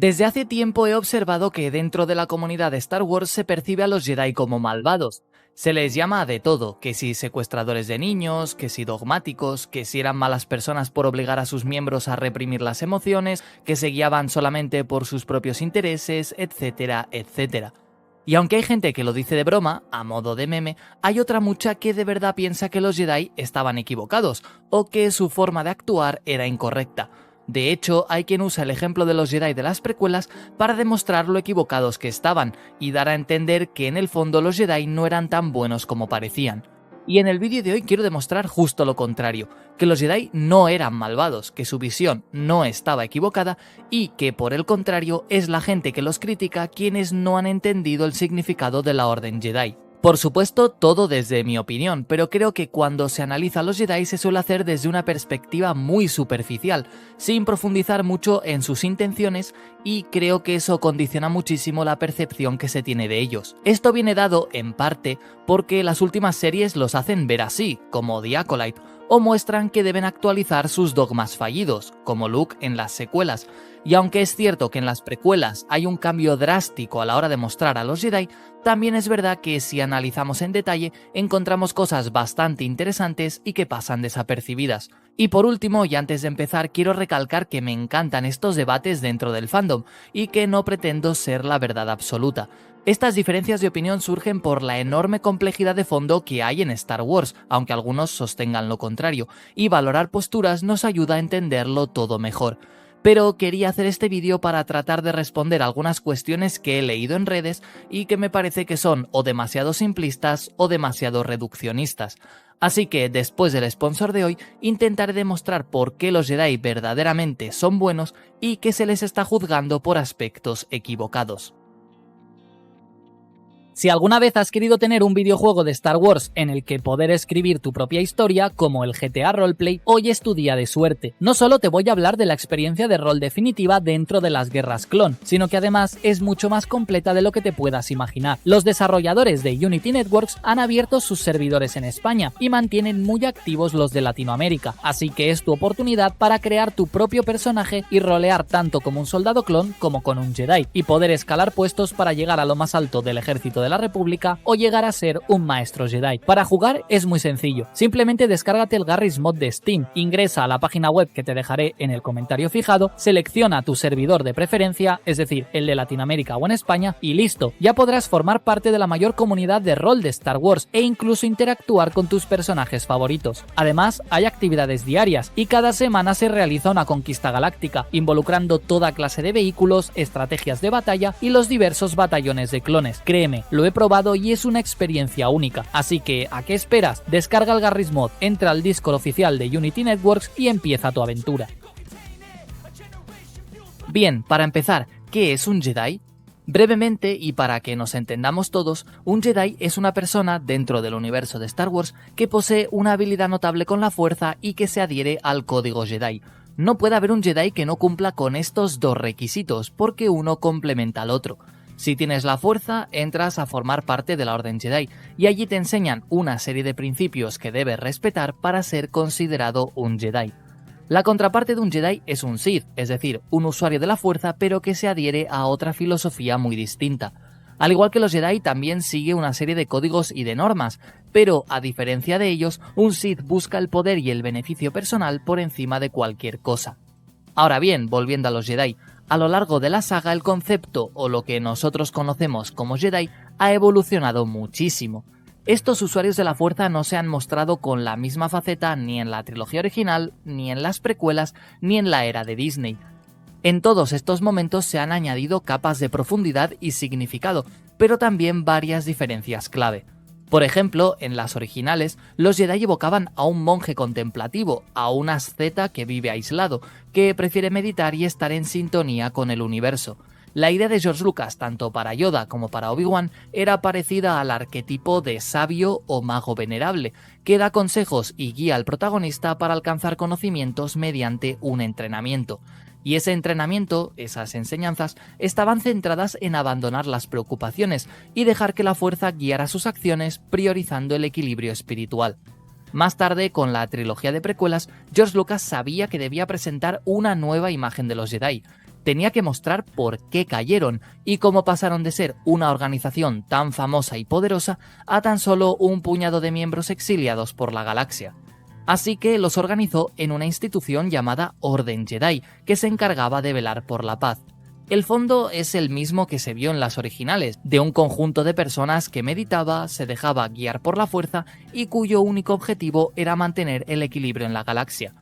Desde hace tiempo he observado que dentro de la comunidad de Star Wars se percibe a los Jedi como malvados. Se les llama de todo, que si secuestradores de niños, que si dogmáticos, que si eran malas personas por obligar a sus miembros a reprimir las emociones, que se guiaban solamente por sus propios intereses, etcétera, etcétera. Y aunque hay gente que lo dice de broma, a modo de meme, hay otra mucha que de verdad piensa que los Jedi estaban equivocados, o que su forma de actuar era incorrecta. De hecho, hay quien usa el ejemplo de los Jedi de las precuelas para demostrar lo equivocados que estaban y dar a entender que en el fondo los Jedi no eran tan buenos como parecían. Y en el vídeo de hoy quiero demostrar justo lo contrario, que los Jedi no eran malvados, que su visión no estaba equivocada y que por el contrario es la gente que los critica quienes no han entendido el significado de la Orden Jedi. Por supuesto, todo desde mi opinión, pero creo que cuando se analiza a los Jedi se suele hacer desde una perspectiva muy superficial, sin profundizar mucho en sus intenciones, y creo que eso condiciona muchísimo la percepción que se tiene de ellos. Esto viene dado, en parte, porque las últimas series los hacen ver así, como The Acolyte, o muestran que deben actualizar sus dogmas fallidos, como Luke en las secuelas. Y aunque es cierto que en las precuelas hay un cambio drástico a la hora de mostrar a los Jedi, también es verdad que si analizamos en detalle encontramos cosas bastante interesantes y que pasan desapercibidas. Y por último, y antes de empezar, quiero recalcar que me encantan estos debates dentro del fandom y que no pretendo ser la verdad absoluta. Estas diferencias de opinión surgen por la enorme complejidad de fondo que hay en Star Wars, aunque algunos sostengan lo contrario, y valorar posturas nos ayuda a entenderlo todo mejor. Pero quería hacer este vídeo para tratar de responder algunas cuestiones que he leído en redes y que me parece que son o demasiado simplistas o demasiado reduccionistas. Así que después del sponsor de hoy intentaré demostrar por qué los Jedi verdaderamente son buenos y que se les está juzgando por aspectos equivocados. Si alguna vez has querido tener un videojuego de Star Wars en el que poder escribir tu propia historia, como el GTA Roleplay, hoy es tu día de suerte. No solo te voy a hablar de la experiencia de rol definitiva dentro de las guerras clon, sino que además es mucho más completa de lo que te puedas imaginar. Los desarrolladores de Unity Networks han abierto sus servidores en España y mantienen muy activos los de Latinoamérica, así que es tu oportunidad para crear tu propio personaje y rolear tanto como un soldado clon como con un Jedi, y poder escalar puestos para llegar a lo más alto del ejército de la República o llegar a ser un maestro Jedi. Para jugar es muy sencillo, simplemente descárgate el Garry's Mod de Steam, ingresa a la página web que te dejaré en el comentario fijado, selecciona tu servidor de preferencia, es decir, el de Latinoamérica o en España, y listo, ya podrás formar parte de la mayor comunidad de rol de Star Wars e incluso interactuar con tus personajes favoritos. Además, hay actividades diarias y cada semana se realiza una conquista galáctica, involucrando toda clase de vehículos, estrategias de batalla y los diversos batallones de clones. Créeme, lo he probado y es una experiencia única, así que ¿a qué esperas? Descarga el Garry's Mod, entra al Discord oficial de Unity Networks y empieza tu aventura. Bien, para empezar, ¿qué es un Jedi? Brevemente, y para que nos entendamos todos, un Jedi es una persona dentro del universo de Star Wars que posee una habilidad notable con la fuerza y que se adhiere al código Jedi. No puede haber un Jedi que no cumpla con estos dos requisitos, porque uno complementa al otro. Si tienes la fuerza, entras a formar parte de la Orden Jedi, y allí te enseñan una serie de principios que debes respetar para ser considerado un Jedi. La contraparte de un Jedi es un Sith, es decir, un usuario de la fuerza pero que se adhiere a otra filosofía muy distinta. Al igual que los Jedi, también sigue una serie de códigos y de normas, pero a diferencia de ellos, un Sith busca el poder y el beneficio personal por encima de cualquier cosa. Ahora bien, volviendo a los Jedi, a lo largo de la saga el concepto, o lo que nosotros conocemos como Jedi, ha evolucionado muchísimo. Estos usuarios de la fuerza no se han mostrado con la misma faceta ni en la trilogía original, ni en las precuelas, ni en la era de Disney. En todos estos momentos se han añadido capas de profundidad y significado, pero también varias diferencias clave. Por ejemplo, en las originales, los Jedi evocaban a un monje contemplativo, a un asceta que vive aislado, que prefiere meditar y estar en sintonía con el universo. La idea de George Lucas, tanto para Yoda como para Obi-Wan, era parecida al arquetipo de sabio o mago venerable, que da consejos y guía al protagonista para alcanzar conocimientos mediante un entrenamiento. Y ese entrenamiento, esas enseñanzas, estaban centradas en abandonar las preocupaciones y dejar que la fuerza guiara sus acciones, priorizando el equilibrio espiritual. Más tarde, con la trilogía de precuelas, George Lucas sabía que debía presentar una nueva imagen de los Jedi, tenía que mostrar por qué cayeron y cómo pasaron de ser una organización tan famosa y poderosa a tan solo un puñado de miembros exiliados por la galaxia. Así que los organizó en una institución llamada Orden Jedi, que se encargaba de velar por la paz. El fondo es el mismo que se vio en las originales, de un conjunto de personas que meditaba, se dejaba guiar por la fuerza y cuyo único objetivo era mantener el equilibrio en la galaxia.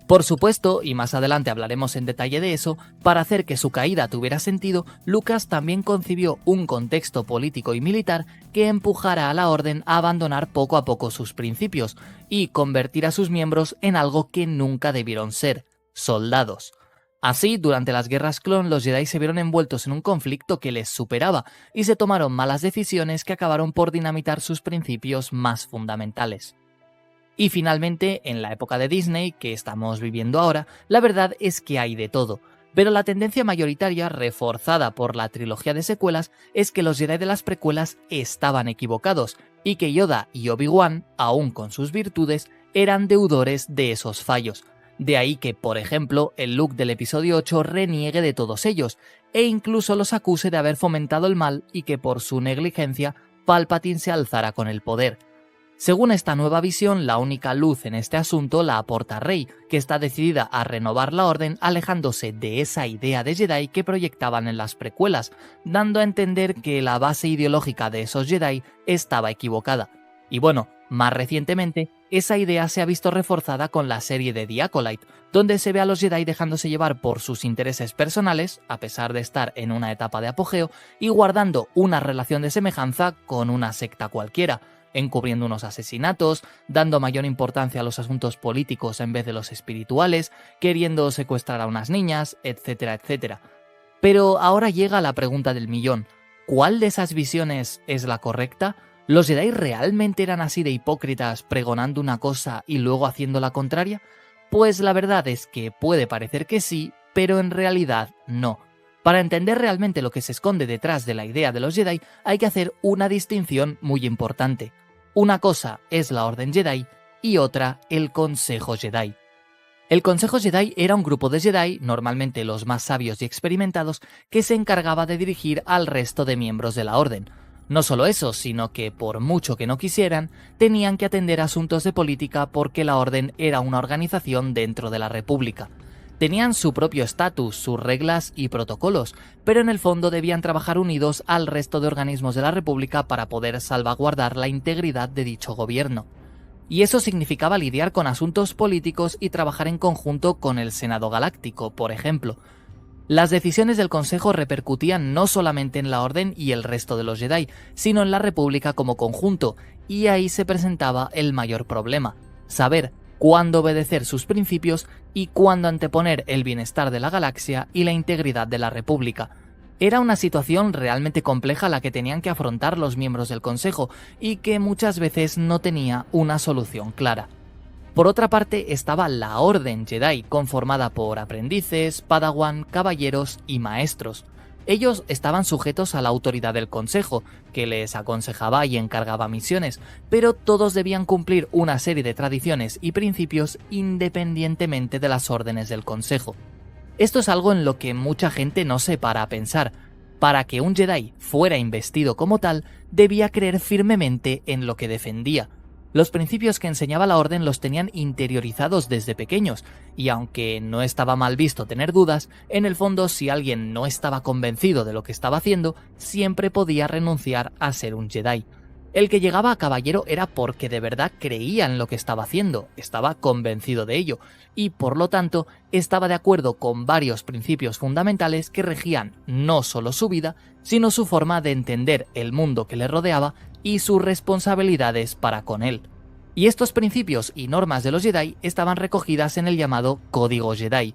Por supuesto, y más adelante hablaremos en detalle de eso, para hacer que su caída tuviera sentido, Lucas también concibió un contexto político y militar que empujara a la Orden a abandonar poco a poco sus principios y convertir a sus miembros en algo que nunca debieron ser: soldados. Así, durante las guerras clon, los Jedi se vieron envueltos en un conflicto que les superaba y se tomaron malas decisiones que acabaron por dinamitar sus principios más fundamentales. Y finalmente, en la época de Disney, que estamos viviendo ahora, la verdad es que hay de todo, pero la tendencia mayoritaria, reforzada por la trilogía de secuelas, es que los Jedi de las precuelas estaban equivocados, y que Yoda y Obi-Wan, aún con sus virtudes, eran deudores de esos fallos. De ahí que, por ejemplo, el Luke del episodio 8 reniegue de todos ellos, e incluso los acuse de haber fomentado el mal y que por su negligencia Palpatine se alzara con el poder. Según esta nueva visión, la única luz en este asunto la aporta Rey, que está decidida a renovar la Orden alejándose de esa idea de Jedi que proyectaban en las precuelas, dando a entender que la base ideológica de esos Jedi estaba equivocada. Y bueno, más recientemente, esa idea se ha visto reforzada con la serie de The Acolyte, donde se ve a los Jedi dejándose llevar por sus intereses personales, a pesar de estar en una etapa de apogeo, y guardando una relación de semejanza con una secta cualquiera, encubriendo unos asesinatos, dando mayor importancia a los asuntos políticos en vez de los espirituales, queriendo secuestrar a unas niñas, etcétera, etcétera. Pero ahora llega la pregunta del millón: ¿cuál de esas visiones es la correcta? ¿Los Jedi realmente eran así de hipócritas, pregonando una cosa y luego haciendo la contraria? Pues la verdad es que puede parecer que sí, pero en realidad no. Para entender realmente lo que se esconde detrás de la idea de los Jedi, hay que hacer una distinción muy importante. Una cosa es la Orden Jedi y otra el Consejo Jedi. El Consejo Jedi era un grupo de Jedi, normalmente los más sabios y experimentados, que se encargaba de dirigir al resto de miembros de la Orden. No solo eso, sino que por mucho que no quisieran, tenían que atender asuntos de política porque la Orden era una organización dentro de la República. Tenían su propio estatus, sus reglas y protocolos, pero en el fondo debían trabajar unidos al resto de organismos de la República para poder salvaguardar la integridad de dicho gobierno. Y eso significaba lidiar con asuntos políticos y trabajar en conjunto con el Senado Galáctico, por ejemplo. Las decisiones del Consejo repercutían no solamente en la Orden y el resto de los Jedi, sino en la República como conjunto, y ahí se presentaba el mayor problema: saber cuándo obedecer sus principios y cuándo anteponer el bienestar de la galaxia y la integridad de la República. Era una situación realmente compleja la que tenían que afrontar los miembros del Consejo y que muchas veces no tenía una solución clara. Por otra parte estaba la Orden Jedi, conformada por aprendices, padawan, caballeros y maestros. Ellos estaban sujetos a la autoridad del Consejo, que les aconsejaba y encargaba misiones, pero todos debían cumplir una serie de tradiciones y principios independientemente de las órdenes del Consejo. Esto es algo en lo que mucha gente no se para a pensar. Para que un Jedi fuera investido como tal, debía creer firmemente en lo que defendía. Los principios que enseñaba la Orden los tenían interiorizados desde pequeños, y aunque no estaba mal visto tener dudas, en el fondo si alguien no estaba convencido de lo que estaba haciendo, siempre podía renunciar a ser un Jedi. El que llegaba a caballero era porque de verdad creía en lo que estaba haciendo, estaba convencido de ello, y por lo tanto estaba de acuerdo con varios principios fundamentales que regían no solo su vida, sino su forma de entender el mundo que le rodeaba y sus responsabilidades para con él. Y estos principios y normas de los Jedi estaban recogidas en el llamado Código Jedi.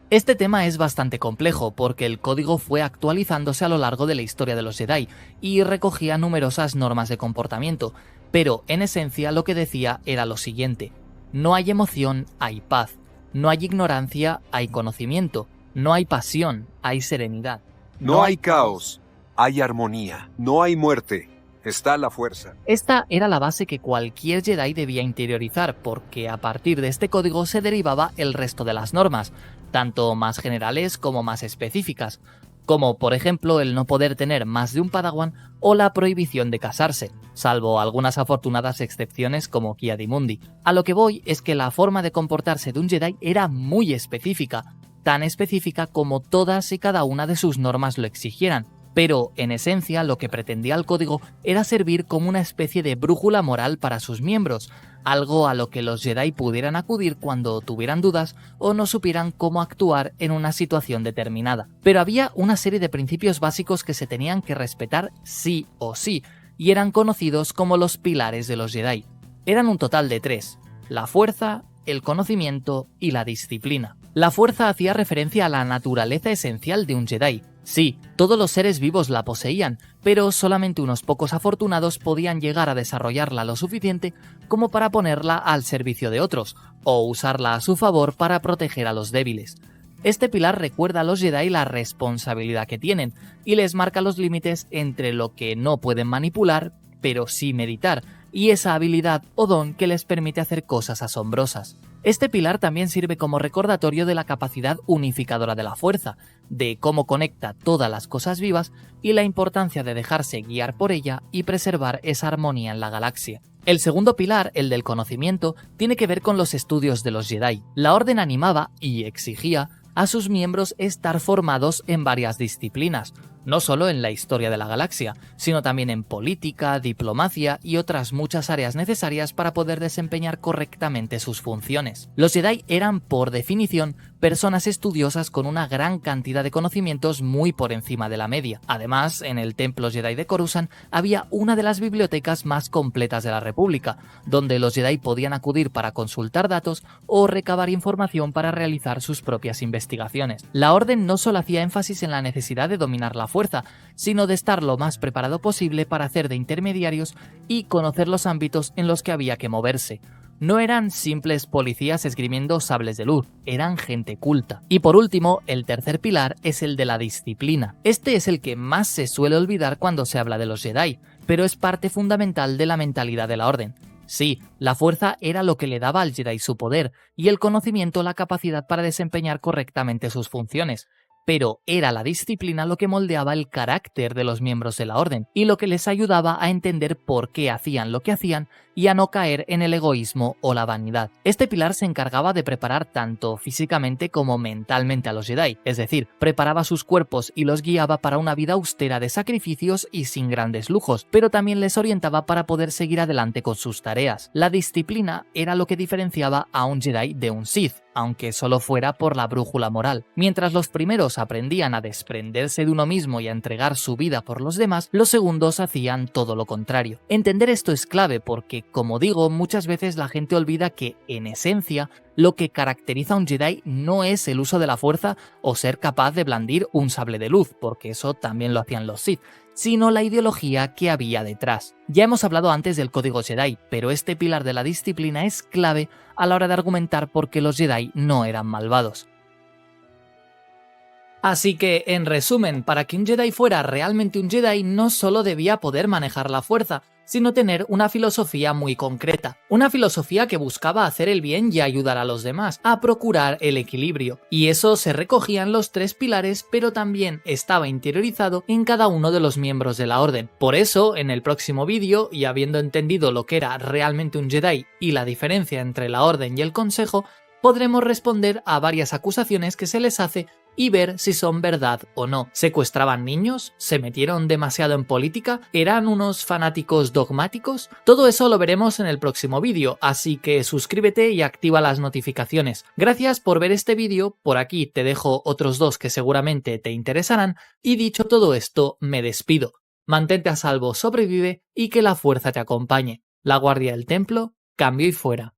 Este tema es bastante complejo porque el código fue actualizándose a lo largo de la historia de los Jedi y recogía numerosas normas de comportamiento, pero en esencia lo que decía era lo siguiente: no hay emoción, hay paz; no hay ignorancia, hay conocimiento; no hay pasión, hay serenidad; no hay caos, hay armonía; no hay muerte, está la fuerza. Esta era la base que cualquier Jedi debía interiorizar, porque a partir de este código se derivaba el resto de las normas. tanto más generales como más específicas, como por ejemplo el no poder tener más de un Padawan o la prohibición de casarse, salvo algunas afortunadas excepciones como Ki-Adi-Mundi. A lo que voy es que la forma de comportarse de un Jedi era muy específica, tan específica como todas y cada una de sus normas lo exigieran, pero en esencia lo que pretendía el código era servir como una especie de brújula moral para sus miembros, algo a lo que los Jedi pudieran acudir cuando tuvieran dudas o no supieran cómo actuar en una situación determinada. Pero había una serie de principios básicos que se tenían que respetar sí o sí, y eran conocidos como los pilares de los Jedi. Eran un total de 3: la fuerza, el conocimiento y la disciplina. La fuerza hacía referencia a la naturaleza esencial de un Jedi. Sí, todos los seres vivos la poseían, pero solamente unos pocos afortunados podían llegar a desarrollarla lo suficiente como para ponerla al servicio de otros, o usarla a su favor para proteger a los débiles. Este pilar recuerda a los Jedi la responsabilidad que tienen, y les marca los límites entre lo que no pueden manipular, pero sí meditar, y esa habilidad o don que les permite hacer cosas asombrosas. Este pilar también sirve como recordatorio de la capacidad unificadora de la fuerza, de cómo conecta todas las cosas vivas y la importancia de dejarse guiar por ella y preservar esa armonía en la galaxia. El segundo pilar, el del conocimiento, tiene que ver con los estudios de los Jedi. La Orden animaba y exigía a sus miembros estar formados en varias disciplinas, no solo en la historia de la galaxia, sino también en política, diplomacia y otras muchas áreas necesarias para poder desempeñar correctamente sus funciones. Los Jedi eran, por definición, personas estudiosas con una gran cantidad de conocimientos muy por encima de la media. Además, en el Templo Jedi de Coruscant había una de las bibliotecas más completas de la República, donde los Jedi podían acudir para consultar datos o recabar información para realizar sus propias investigaciones. La Orden no solo hacía énfasis en la necesidad de dominar la fuerza, sino de estar lo más preparado posible para hacer de intermediarios y conocer los ámbitos en los que había que moverse. No eran simples policías esgrimiendo sables de luz, eran gente culta. Y por último, el tercer pilar es el de la disciplina. Este es el que más se suele olvidar cuando se habla de los Jedi, pero es parte fundamental de la mentalidad de la Orden. Sí, la fuerza era lo que le daba al Jedi su poder, y el conocimiento la capacidad para desempeñar correctamente sus funciones. Pero era la disciplina lo que moldeaba el carácter de los miembros de la Orden y lo que les ayudaba a entender por qué hacían lo que hacían y a no caer en el egoísmo o la vanidad. Este pilar se encargaba de preparar tanto físicamente como mentalmente a los Jedi, es decir, preparaba sus cuerpos y los guiaba para una vida austera de sacrificios y sin grandes lujos, pero también les orientaba para poder seguir adelante con sus tareas. La disciplina era lo que diferenciaba a un Jedi de un Sith, aunque solo fuera por la brújula moral. Mientras los primeros aprendían a desprenderse de uno mismo y a entregar su vida por los demás, los segundos hacían todo lo contrario. Entender esto es clave porque, como digo, muchas veces la gente olvida que, en esencia, lo que caracteriza a un Jedi no es el uso de la fuerza o ser capaz de blandir un sable de luz, porque eso también lo hacían los Sith, sino la ideología que había detrás. Ya hemos hablado antes del código Jedi, pero este pilar de la disciplina es clave a la hora de argumentar por qué los Jedi no eran malvados. Así que, en resumen, para que un Jedi fuera realmente un Jedi no solo debía poder manejar la fuerza, sino tener una filosofía muy concreta. Una filosofía que buscaba hacer el bien y ayudar a los demás, a procurar el equilibrio. Y eso se recogía en los 3 pilares, pero también estaba interiorizado en cada uno de los miembros de la Orden. Por eso, en el próximo vídeo, y habiendo entendido lo que era realmente un Jedi y la diferencia entre la Orden y el Consejo, podremos responder a varias acusaciones que se les hace y ver si son verdad o no. ¿Secuestraban niños? ¿Se metieron demasiado en política? ¿Eran unos fanáticos dogmáticos? Todo eso lo veremos en el próximo vídeo, así que suscríbete y activa las notificaciones. Gracias por ver este vídeo, por aquí te dejo otros 2 que seguramente te interesarán, y dicho todo esto, me despido. Mantente a salvo, sobrevive y que la fuerza te acompañe. La guardia del templo, cambio y fuera.